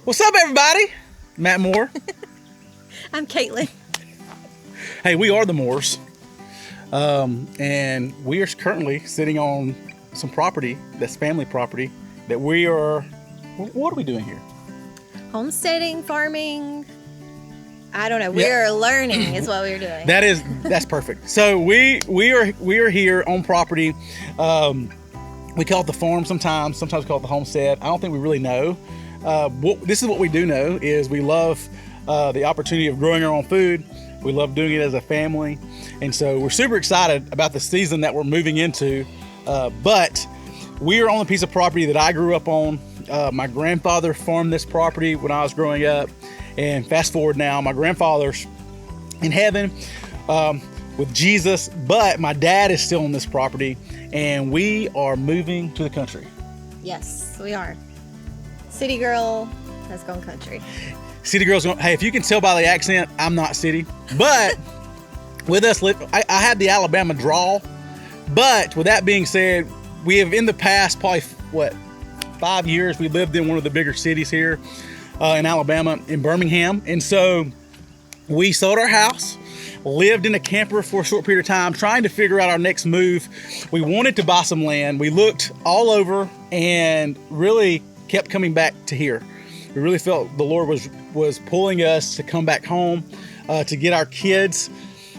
What's up, everybody? Matt Moore. I'm Caitlin. Hey, we are the Moores. And we are currently sitting on some property, that's family property, that we are, what are we doing here? Homesteading, farming. I don't know. We're learning is what we're doing. That's perfect. So we are here on property. We call it the farm sometimes we call it the homestead. I don't think we really know. This is what we do know is we love the opportunity of growing our own food. We love doing it as a family. And so we're super excited about the season that we're moving into. But we are on a piece of property that I grew up on. My grandfather farmed this property when I was growing up. And fast forward now, my grandfather's in heaven with Jesus, but my dad is still on this property, and we are moving to the country. Yes, we are. City girl has gone country. City girls going, hey, if you can tell by the accent, I'm not city. But with us, I had the Alabama drawl. But with that being said, we have in the past, probably, 5 years, we lived in one of the bigger cities here in Alabama, in Birmingham. And so we sold our house, lived in a camper for a short period of time, trying to figure out our next move. We wanted to buy some land. We looked all over and really kept coming back to here. We really felt the Lord was pulling us to come back home, to get our kids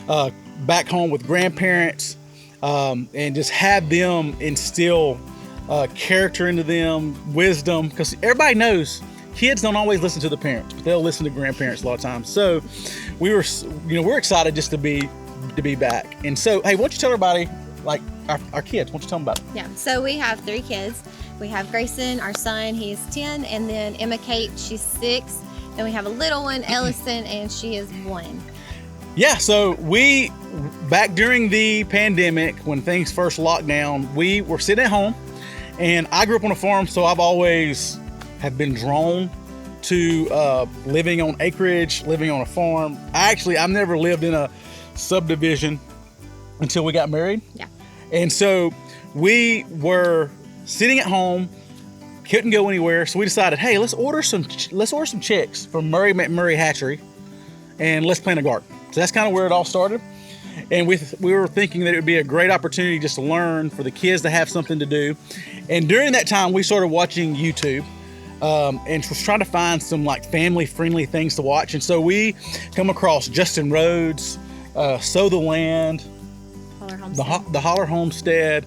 back home with grandparents, and just have them instill character into them, wisdom, because everybody knows kids don't always listen to the parents, but they'll listen to grandparents a lot of times. So we're excited just to be back. And so, hey, why don't you tell everybody, like our kids, why don't you tell them about it? Yeah, so we have 3 kids. We have Grayson, our son, he is 10, and then Emma Kate, she's 6. Then we have a little one, Ellison, and she is 1. Yeah, so we, back during the pandemic, when things first locked down, we were sitting at home, and I grew up on a farm, so I've always have been drawn to living on acreage, living on a farm. I've never lived in a subdivision until we got married. Yeah. And so we were sitting at home, couldn't go anywhere, so we decided, hey, let's order some chicks from Murray McMurray Hatchery, and let's plant a garden. So that's kind of where it all started. And we were thinking that it would be a great opportunity just to learn, for the kids to have something to do. And during that time, we started watching YouTube, and was trying to find some like family-friendly things to watch. And so we come across Justin Rhodes, Sow the Land, the Holler Homestead,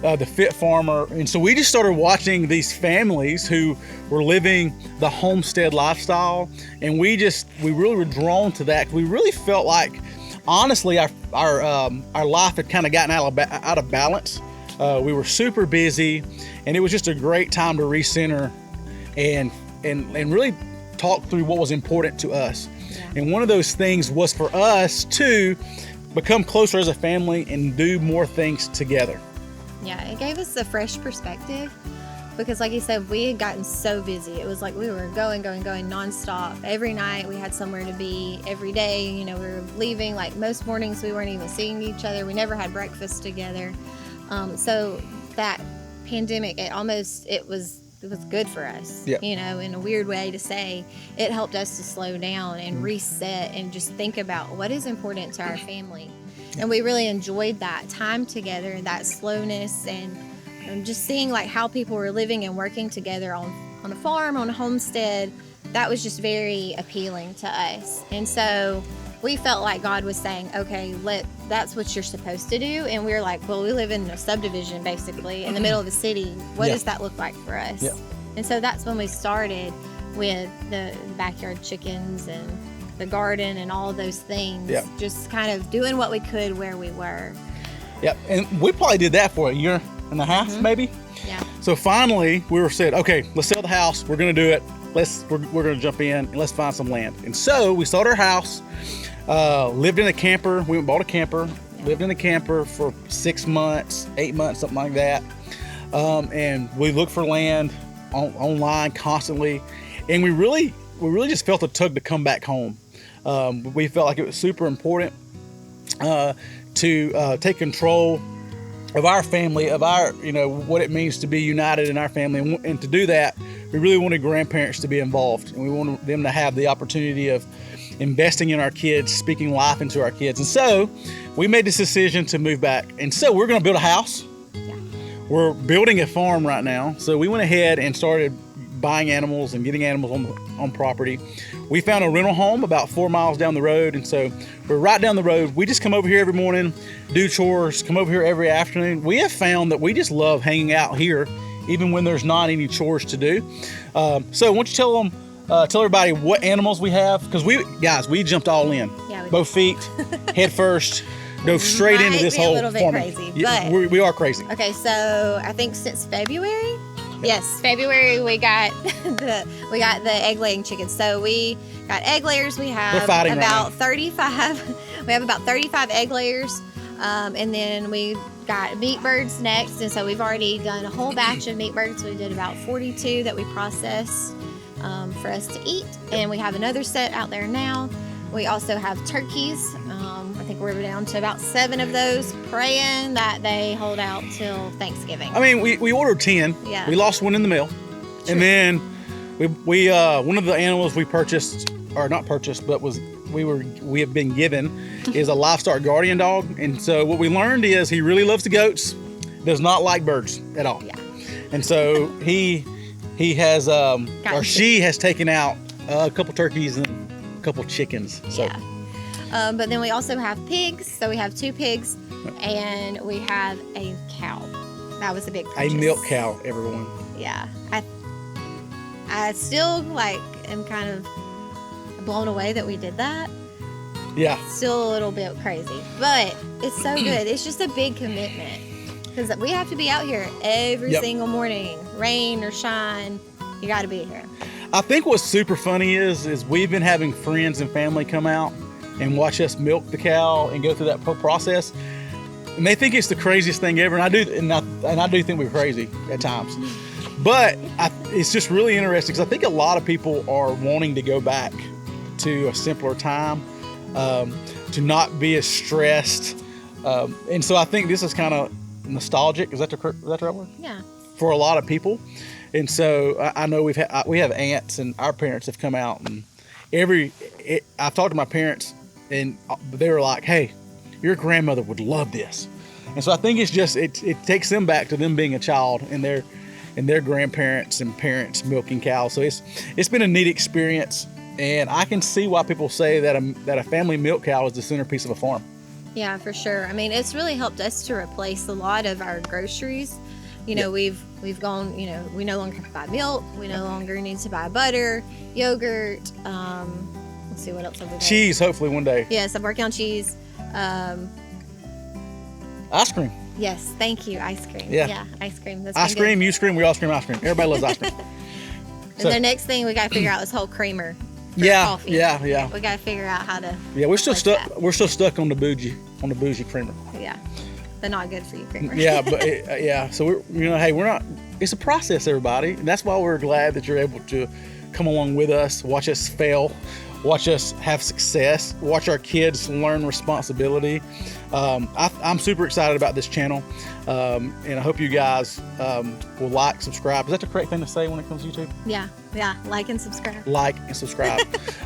the Fit Farmer. And so we just started watching these families who were living the homestead lifestyle, and we really were drawn to that. We really felt like, honestly, our life had kind of gotten out of balance. We were super busy, and it was just a great time to recenter and really talk through what was important to us. Yeah. And one of those things was for us to become closer as a family and do more things together. Yeah, it gave us a fresh perspective, because like you said, we had gotten so busy. It was like we were going nonstop. Every night we had somewhere to be. Every day, we were leaving. Like most mornings we weren't even seeing each other. We never had breakfast together. So that pandemic, it was good for us. Yep. In a weird way to say. It helped us to slow down and reset and just think about what is important to our family. And we really enjoyed that time together, that slowness, and just seeing like how people were living and working together on a farm, on a homestead. That was just very appealing to us. And so we felt like God was saying, okay, that's what you're supposed to do. And we were like, well, we live in a subdivision basically in the middle of the city. What does that look like for us? Yeah. And so that's when we started with the backyard chickens and the garden and all of those things. Yep. Just kind of doing what we could where we were. Yep. And we probably did that for a year and a half, maybe. Yeah. So finally we said, okay, let's sell the house. We're going to do it. We're going to jump in and let's find some land. And so we sold our house, lived in a camper. We went and bought a camper, lived in a camper for 6 months, 8 months, something like that. And we looked for land online constantly. And we really just felt a tug to come back home. We felt like it was super important to take control of our family, of our, what it means to be united in our family. And to do that, we really wanted grandparents to be involved, and we wanted them to have the opportunity of investing in our kids, speaking life into our kids. And so we made this decision to move back. And so we're going to build a house. Yeah. We're building a farm right now. So we went ahead and started buying animals and getting animals on property. We found a rental home about 4 miles down the road. And so we're right down the road. We just come over here every morning, do chores, come over here every afternoon. We have found that we just love hanging out here, even when there's not any chores to do. So why don't you tell everybody what animals we have? Because we jumped all in. Yeah, both feet, head first, dove straight into this whole farming. A little bit crazy, but we are crazy. Okay, so I think since February, yes, February we got the egg laying chickens. So we got egg layers. We have about 35. We have about 35 egg layers, and then we got meat birds next. And so we've already done a whole batch of meat birds. We did about 42 that we processed for us to eat, and we have another set out there now. We also have turkeys. I think we're down to about 7 of those, praying that they hold out till Thanksgiving. I mean, we ordered 10. Yeah. We lost one in the mail. True. And then we one of the animals we purchased, or not purchased, but we have been given is a livestock guardian dog. And so what we learned is he really loves the goats, does not like birds at all. Yeah. And so he has she has taken out a couple turkeys and a couple chickens. So. Yeah. But then we also have pigs. So we have 2 pigs, and we have a cow. That was a big purchase. A milk cow, everyone. Yeah. I still am kind of blown away that we did that. Yeah. Still a little bit crazy, but it's so good. It's just a big commitment because we have to be out here every single morning, rain or shine. You got to be here. I think what's super funny is we've been having friends and family come out and watch us milk the cow and go through that process, and they think it's the craziest thing ever. And I do think we're crazy at times, but it's just really interesting because I think a lot of people are wanting to go back to a simpler time, to not be as stressed, and so I think this is kind of nostalgic. Is that the right word? Yeah. For a lot of people. And so I know we have aunts, and our parents have come out, and I've talked to my parents, and they were like, "Hey, your grandmother would love this." And so I think it's just it takes them back to them being a child and their grandparents and parents milking cows. So it's been a neat experience, and I can see why people say that a family milk cow is the centerpiece of a farm. Yeah, for sure. I mean, it's really helped us to replace a lot of our groceries. You know, we've gone, we no longer buy milk. We no longer need to buy butter, yogurt. Let's see, what else have we done? Cheese, hopefully one day. Yes, I'm working on cheese. Ice cream. Yes, thank you, ice cream. Yeah, ice cream. That's ice cream, you scream, we all scream ice cream. Everybody loves ice cream. And the next thing we got to figure out is whole creamer. Coffee. Yeah. We got to figure out how to. Yeah, we're still stuck. That. We're still stuck on the bougie creamer. Yeah, the not good for you creamer. Yeah, but So we're not. It's a process, everybody, and that's why we're glad that you're able to come along with us, watch us fail, watch us have success, watch our kids learn responsibility. I'm super excited about this channel, and I hope you guys will like, subscribe. Is that the correct thing to say when it comes to YouTube? Yeah, like and subscribe. Like and subscribe,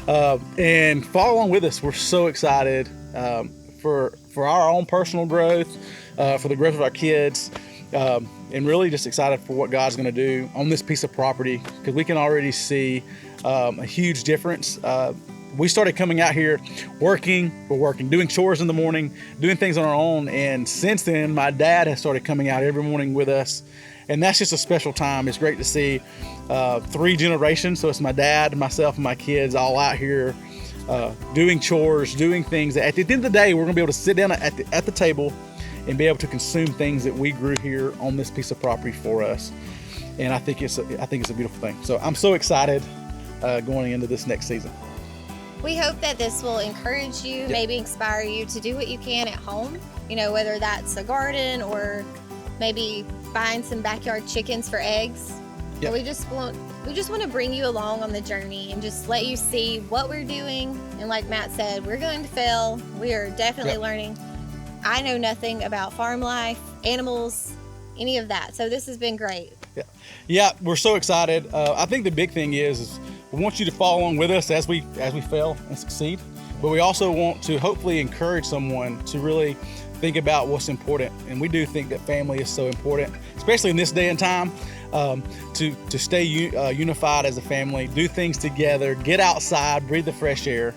and follow along with us. We're so excited for our own personal growth, for the growth of our kids, and really just excited for what God's going to do on this piece of property, because we can already see a huge difference. We started coming out here working, doing chores in the morning, doing things on our own. And since then, my dad has started coming out every morning with us. And that's just a special time. It's great to see 3 generations. So it's my dad, myself, and my kids all out here doing chores, doing things that at the end of the day, we're going to be able to sit down at the table and be able to consume things that we grew here on this piece of property for us. And I think it's a beautiful thing. So I'm so excited going into this next season. We hope that this will encourage you, maybe inspire you to do what you can at home, whether that's a garden or maybe buying some backyard chickens for eggs. But we just want to bring you along on the journey and just let you see what we're doing. And like Matt said, we're going to fail. We are definitely learning. I know nothing about farm life, animals, any of that. So this has been great. Yeah, we're so excited. I think the big thing is we want you to follow along with us as we fail and succeed, but we also want to hopefully encourage someone to really think about what's important. And we do think that family is so important, especially in this day and time, to stay unified as a family, do things together, get outside, breathe the fresh air.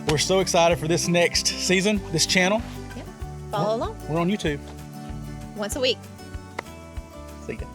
We're so excited for this next season, this channel. Yep. Follow along. We're on YouTube. Once a week. See ya.